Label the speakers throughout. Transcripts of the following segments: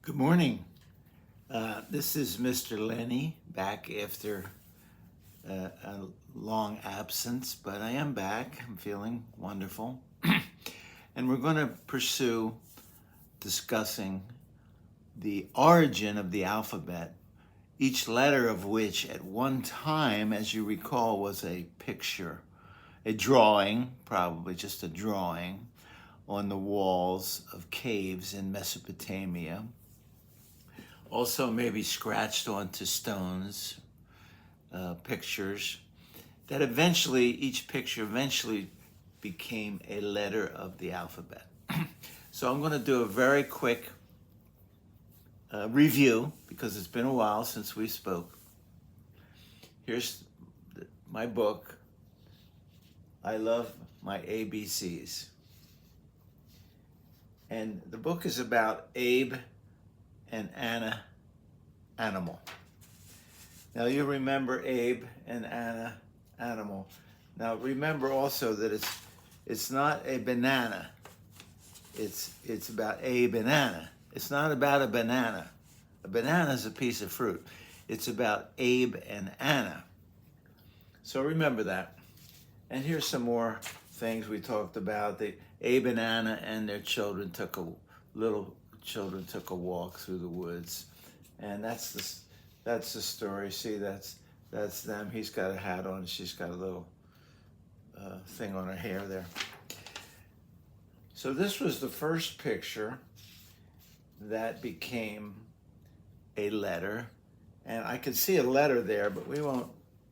Speaker 1: Good morning. This is Mr. Lenny back after a long absence, but I am back. I'm feeling wonderful. And we're going to pursue discussing the origin of the alphabet, each letter of which at one time, as you recall, was a picture, a drawing, probably just a drawing on the walls of caves in Mesopotamia. Also maybe scratched onto stones, pictures, that eventually, each picture eventually became a letter of the alphabet. So I'm going to do a very quick review because it's been a while since we spoke. Here's my book, I Love My ABCs. And the book is about Abe and Anna Animal. Now you remember Abe and Anna Animal. Now remember also that it's not a banana. It's about Abe and Anna. It's not about a banana. A banana is a piece of fruit. It's about Abe and Anna. So remember that. And here's some more things we talked about. Abe and Anna and their children took a walk through the woods, and that's the story. See, that's them. He's got a hat on. She's got a little thing on her hair there. So this was the first picture that became a letter, and I could see a letter there, but we won't.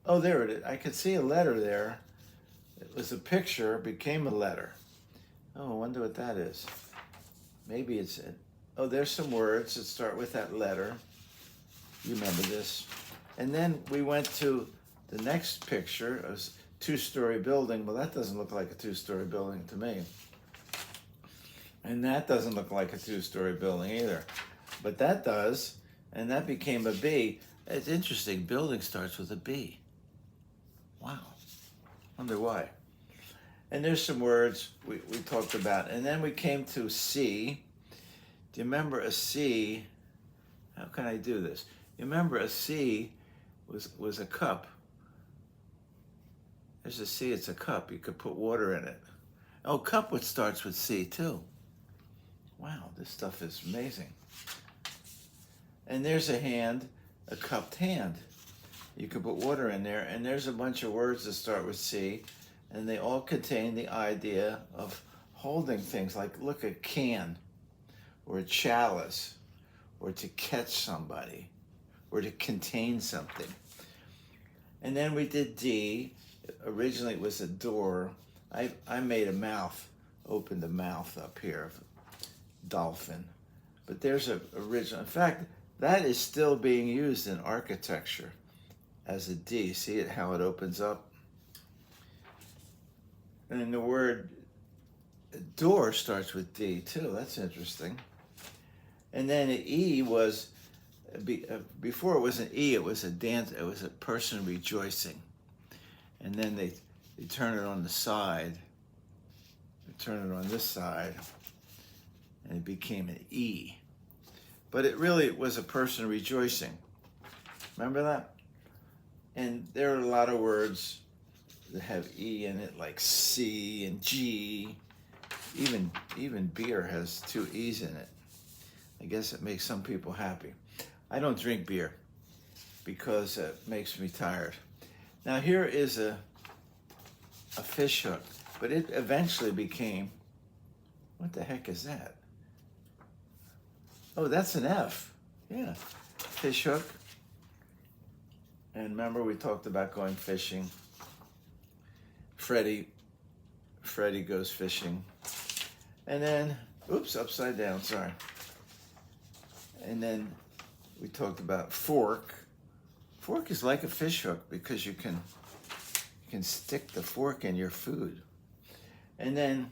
Speaker 1: Oh, there it is. I could see a letter there. It was a picture, became a letter. Oh, I wonder what that is. Maybe it's it. Oh, there's some words that start with that letter. You remember this. And then we went to the next picture, a two-story building. Well, that doesn't look like a two-story building to me. And that doesn't look like a two-story building either. But that does, and that became a B. It's interesting, building starts with a B. Wow. Wonder why. And there's some words we talked about. And then we came to C. Do you remember a C? How can I do this? You remember a C was a cup. There's a C, it's a cup. You could put water in it. Oh, cup which starts with C too. Wow, this stuff is amazing. And there's a hand, a cupped hand. You could put water in there, and there's a bunch of words that start with C, and they all contain the idea of holding things like, look, a can, or a chalice, or to catch somebody, or to contain something. And then we did D. Originally it was a door. I made a mouth, opened the mouth up here, dolphin. But there's a original, in fact, that is still being used in architecture as a D. See it, how it opens up? And the word door starts with D too. That's interesting. And then an E was, before it was an E, it was a dance, it was a person rejoicing. And then they turn it on the side, they turn it on this side, and it became an E. But it really was a person rejoicing. Remember that? And there are a lot of words that have E in it, like C and G. Even beer has two E's in it. I guess it makes some people happy. I don't drink beer because it makes me tired. Now here is a fish hook, but it eventually became, what the heck is that? Oh, that's an F. Yeah, fish hook. And remember we talked about going fishing. Freddie goes fishing. And then, oops, upside down, sorry. And then we talked about fork. Fork is like a fish hook because you can stick the fork in your food. And then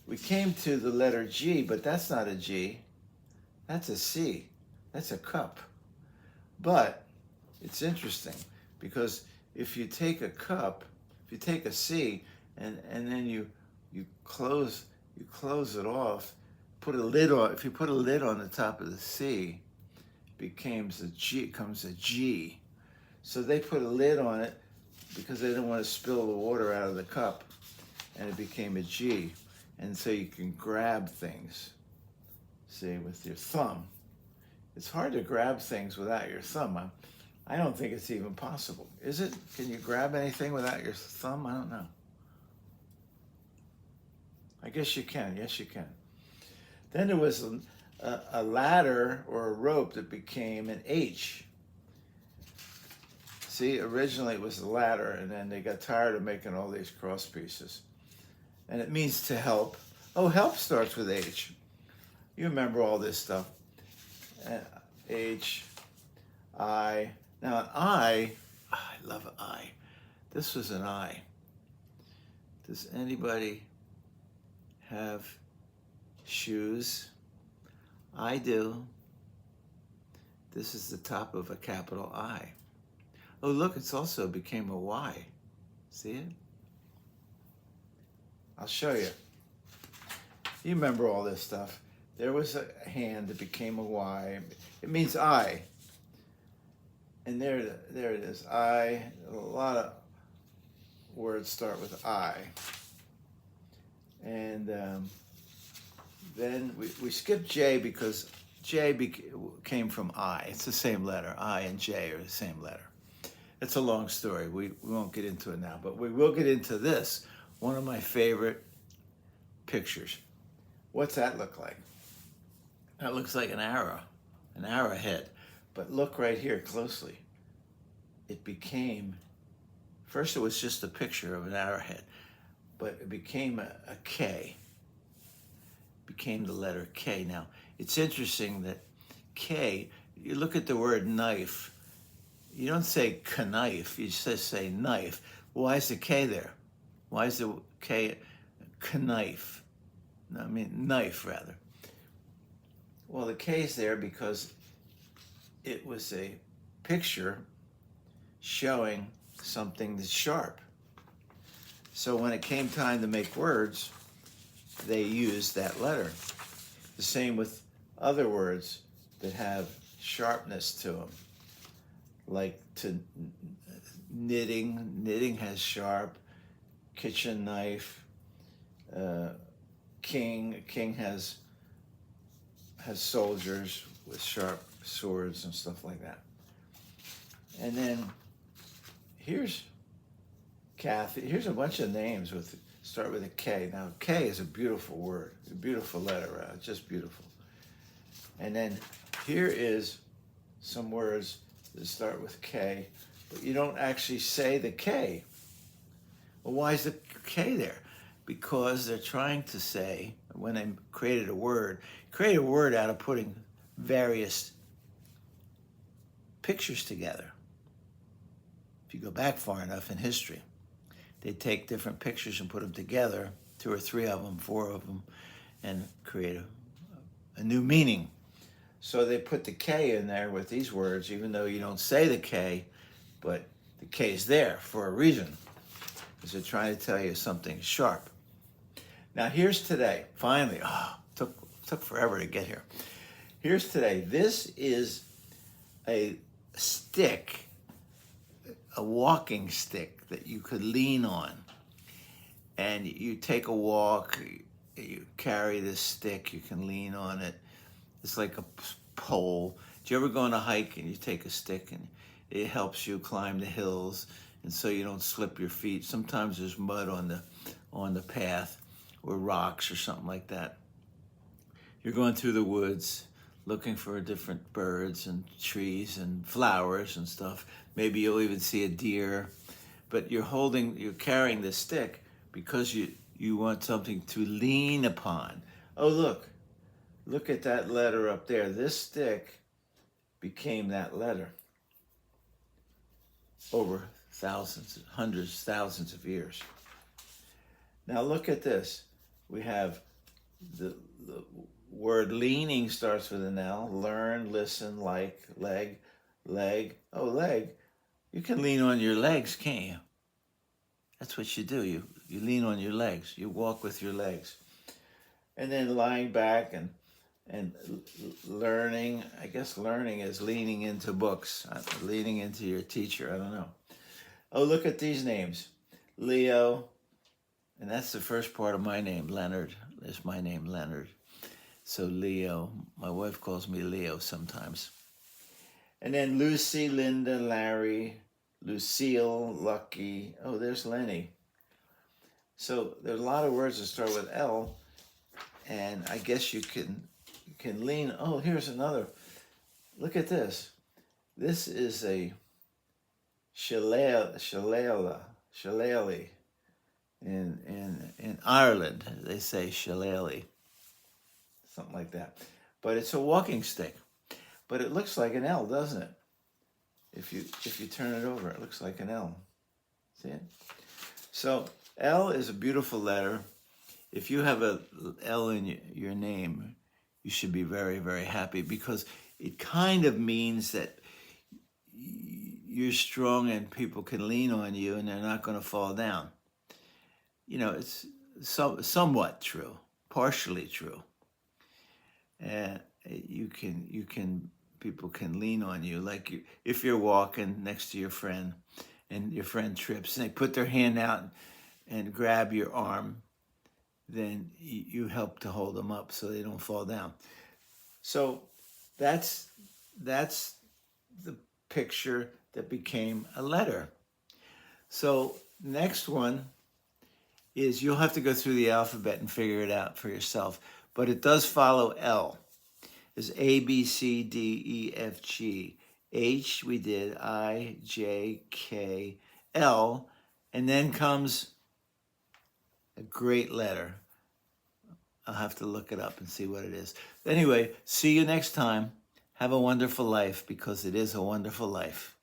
Speaker 1: we came to the letter G, but that's not a G. That's a C. That's a cup. But it's interesting because if you take a cup, if you take a C and then you close it off, put a lid on, if you put a lid on the top of the C, comes a G. So they put a lid on it because they didn't want to spill the water out of the cup, and it became a G. And so you can grab things, see, with your thumb. It's hard to grab things without your thumb. I don't think it's even possible. Is it? Can you grab anything without your thumb? I don't know. I guess you can. Yes, you can. Then there was a ladder or a rope that became an H. See, originally it was a ladder, and then they got tired of making all these cross pieces. And it means to help. Oh, help starts with H. You remember all this stuff. H, I. Now an I love an I. This was an I. Does anybody have shoes? I do. This is the top of a capital I. Oh, look, it's also became a Y. See it? I'll show you. You remember all this stuff. There was a hand that became a Y. It means I. And there it is. I. A lot of words start with I. And then we skipped J because J came from I. It's the same letter. I and J are the same letter. It's a long story. We won't get into it now, but we will get into this. One of my favorite pictures. What's that look like? That looks like an arrow, an arrowhead. But look right here closely. It became, first it was just a picture of an arrowhead, but it became a K. Became the letter K. Now, it's interesting that K, you look at the word knife, you don't say knife, you just say knife. Why is the K there? Why is the K knife? I mean, knife, rather. Well, the K's there because it was a picture showing something that's sharp. So when it came time to make words, they used that letter. The same with other words that have sharpness to them, like knitting. Knitting has sharp. Kitchen knife. King. King has soldiers with sharp swords and stuff like that. And then here's Kathy. Here's a bunch of names start with a K. Now K is a beautiful word, a beautiful letter, just beautiful. And then here is some words that start with K, but you don't actually say the K. Well, why is the K there? Because they're trying to say, when they create a word out of putting various pictures together. If you go back far enough in history, they take different pictures and put them together, 2 or 3 of them, 4 of them, and create a new meaning. So they put the K in there with these words, even though you don't say the K, but the K is there for a reason, because they're trying to tell you something sharp. Now here's today. Finally, took forever to get here. Here's today. This is a stick, a walking stick that you could lean on. And you take a walk, you carry this stick, you can lean on it. It's like a pole. Do you ever go on a hike and you take a stick and it helps you climb the hills, and so you don't slip your feet? Sometimes there's mud on the path, or rocks or something like that. You're going through the woods looking for different birds and trees and flowers and stuff. Maybe you'll even see a deer, but you're carrying this stick because you want something to lean upon. Oh, look at that letter up there. This stick became that letter over thousands, hundreds, thousands of years. Now look at this. We have the word leaning starts with an L. Learn, listen, like, leg. Oh, leg. You can lean on your legs, can't you? That's what you do. You lean on your legs. You walk with your legs. and then lying back and learning. I guess learning is leaning into books, leaning into your teacher. I don't know. Oh, look at these names. Leo, and that's the first part of my name, Leonard. Is my name, Leonard. So Leo, my wife calls me Leo sometimes. And then Lucy, Linda, Larry, Lucille, Lucky. Oh, there's Lenny. So there's a lot of words that start with L, and I guess you can lean. Oh, here's another. Look at this. This is a shillelagh. In Ireland, they say shillelagh, something like that. But it's a walking stick. But it looks like an L, doesn't it? If you turn it over, it looks like an L. See it? So L is a beautiful letter. If you have a L in your name, you should be very, very happy, because it kind of means that you're strong and people can lean on you and they're not going to fall down. You know, it's somewhat true, partially true. And people can lean on you. Like if you're walking next to your friend and your friend trips and they put their hand out and grab your arm, then you help to hold them up so they don't fall down. So that's the picture that became a letter. So next one is, you'll have to go through the alphabet and figure it out for yourself, but it does follow L. Is A, B, C, D, E, F, G. H, we did I, J, K, L, and then comes a great letter. I'll have to look it up and see what it is. Anyway, see you next time. Have a wonderful life, because it is a wonderful life.